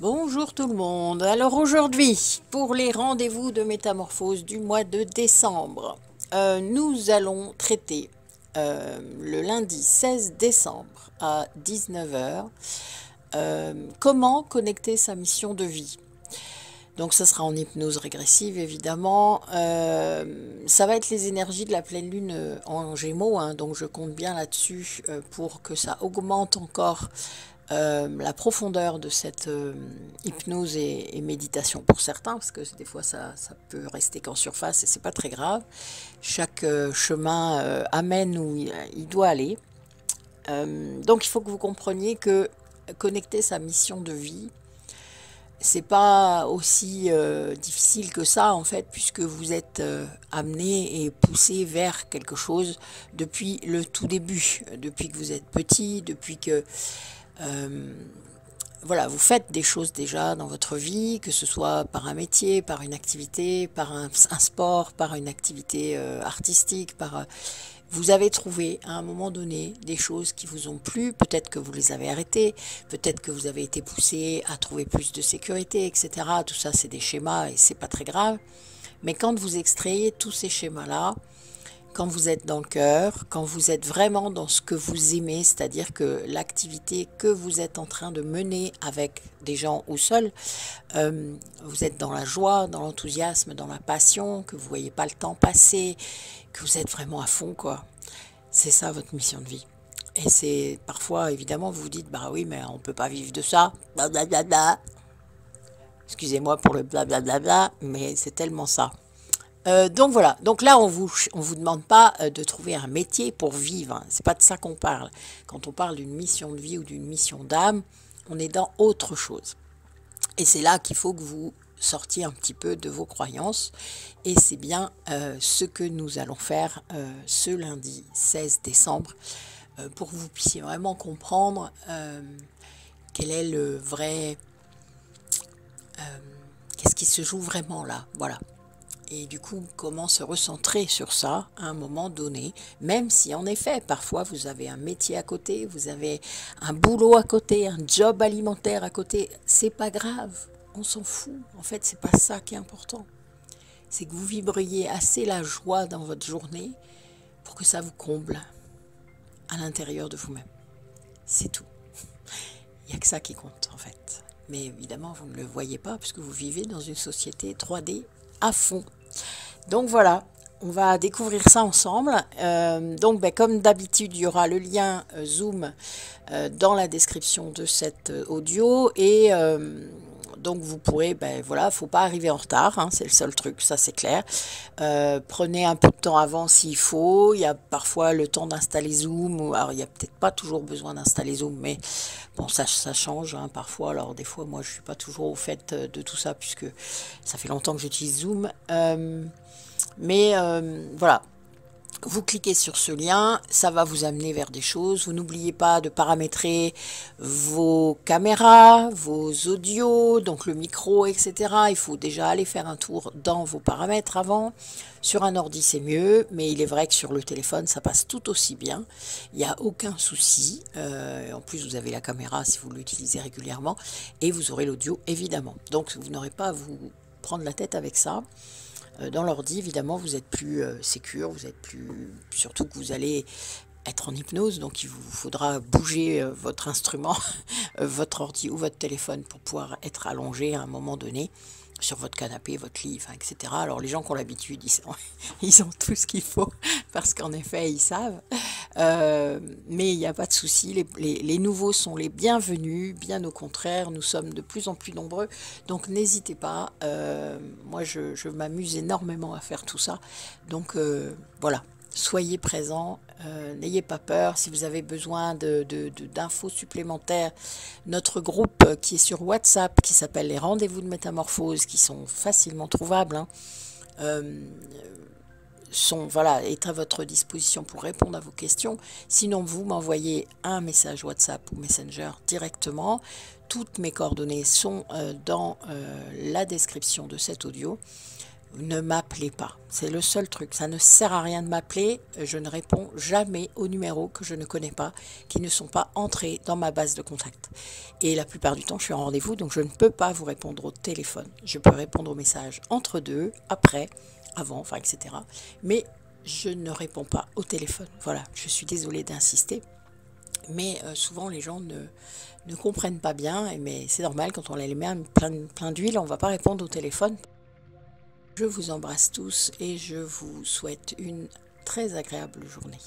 Bonjour tout le monde. Alors aujourd'hui, pour les rendez-vous de métamorphose du mois de décembre, nous allons traiter le lundi 16 décembre à 19 heures comment connecter sa mission de vie. Donc ça sera en hypnose régressive évidemment. Ça va être les énergies de la pleine lune en Gémeaux, hein, donc je compte bien là-dessus pour que ça augmente encore la profondeur de cette hypnose et méditation pour certains, parce que des fois ça peut rester qu'en surface et c'est pas très grave. Chaque chemin amène où il doit aller. Donc il faut que vous compreniez que connecter sa mission de vie, c'est pas aussi difficile que ça en fait, puisque vous êtes amené et poussé vers quelque chose depuis le tout début, depuis que vous êtes petit, depuis que voilà, vous faites des choses déjà dans votre vie, que ce soit par un métier, par une activité, par un sport, par une activité artistique, vous avez trouvé à un moment donné des choses qui vous ont plu, peut-être que vous les avez arrêtées, peut-être que vous avez été poussé à trouver plus de sécurité, etc. Tout ça, c'est des schémas et c'est pas très grave. Mais quand vous extrayez tous ces schémas-là, quand vous êtes dans le cœur, quand vous êtes vraiment dans ce que vous aimez, c'est-à-dire que l'activité que vous êtes en train de mener avec des gens ou seul, vous êtes dans la joie, dans l'enthousiasme, dans la passion, que vous ne voyez pas le temps passer, que vous êtes vraiment à fond, quoi. C'est ça votre mission de vie. Et c'est parfois, évidemment, vous vous dites, bah oui, mais on ne peut pas vivre de ça, blablabla. Excusez-moi pour le blablabla, mais c'est tellement ça. Donc voilà, donc là on vous demande pas de trouver un métier pour vivre, hein. C'est pas de ça qu'on parle. Quand on parle d'une mission de vie ou d'une mission d'âme, on est dans autre chose. Et c'est là qu'il faut que vous sortiez un petit peu de vos croyances. Et c'est bien ce que nous allons faire ce lundi 16 décembre pour que vous puissiez vraiment comprendre quel est le vrai, qu'est-ce qui se joue vraiment là. Voilà. Et du coup, comment se recentrer sur ça à un moment donné, même si en effet, parfois vous avez un métier à côté, vous avez un boulot à côté, un job alimentaire à côté, c'est pas grave, on s'en fout. En fait, c'est pas ça qui est important. C'est que vous vibriez assez la joie dans votre journée pour que ça vous comble à l'intérieur de vous-même. C'est tout. Il n'y a que ça qui compte en fait. Mais évidemment, vous ne le voyez pas puisque vous vivez dans une société 3D à fond. Donc voilà, on va découvrir ça ensemble. Donc comme d'habitude, il y aura le lien Zoom dans la description de cet audio et donc vous pourrez, voilà, faut pas arriver en retard, hein, c'est le seul truc, ça c'est clair. Prenez un peu de temps avant s'il faut. Il y a parfois le temps d'installer Zoom, alors il n'y a peut-être pas toujours besoin d'installer Zoom, mais bon, ça change hein, parfois. Alors des fois, moi je suis pas toujours au fait de tout ça puisque ça fait longtemps que j'utilise Zoom. Mais voilà, vous cliquez sur ce lien, ça va vous amener vers des choses. Vous n'oubliez pas de paramétrer vos caméras, vos audios, donc le micro, etc. Il faut déjà aller faire un tour dans vos paramètres avant. Sur un ordi, c'est mieux, mais il est vrai que sur le téléphone, ça passe tout aussi bien. Il n'y a aucun souci. En plus, vous avez la caméra si vous l'utilisez régulièrement et vous aurez l'audio, évidemment. Donc, vous n'aurez pas à vous prendre la tête avec ça. Dans l'ordi, évidemment, vous êtes plus sécure, vous êtes plus... Surtout que vous allez être en hypnose, donc il vous faudra bouger votre instrument, votre ordi ou votre téléphone pour pouvoir être allongé à un moment donné sur votre canapé, votre lit, enfin, etc. Alors les gens qui ont l'habitude, ils ont tout ce qu'il faut parce qu'en effet, ils savent. Mais il n'y a pas de souci, les nouveaux sont les bienvenus, bien au contraire, nous sommes de plus en plus nombreux, donc n'hésitez pas, moi je m'amuse énormément à faire tout ça, donc voilà, soyez présents, n'ayez pas peur. Si vous avez besoin d'infos supplémentaires, notre groupe qui est sur WhatsApp, qui s'appelle les rendez-vous de métamorphose, qui sont facilement trouvables, hein, voilà, est à votre disposition pour répondre à vos questions. Sinon, vous m'envoyez un message WhatsApp ou Messenger directement. Toutes mes coordonnées sont dans la description de cet audio. ne m'appelez pas. C'est le seul truc. Ça ne sert à rien de m'appeler. Je ne réponds jamais aux numéros que je ne connais pas, qui ne sont pas entrés dans ma base de contact. Et la plupart du temps, je suis en rendez-vous, donc je ne peux pas vous répondre au téléphone. Je peux répondre aux messages entre deux, après, avant, enfin, etc. Mais je ne réponds pas au téléphone. Voilà, je suis désolée d'insister. Mais souvent, les gens ne comprennent pas bien. Mais c'est normal, quand on a les mains plein d'huile, on ne va pas répondre au téléphone. Je vous embrasse tous et je vous souhaite une très agréable journée.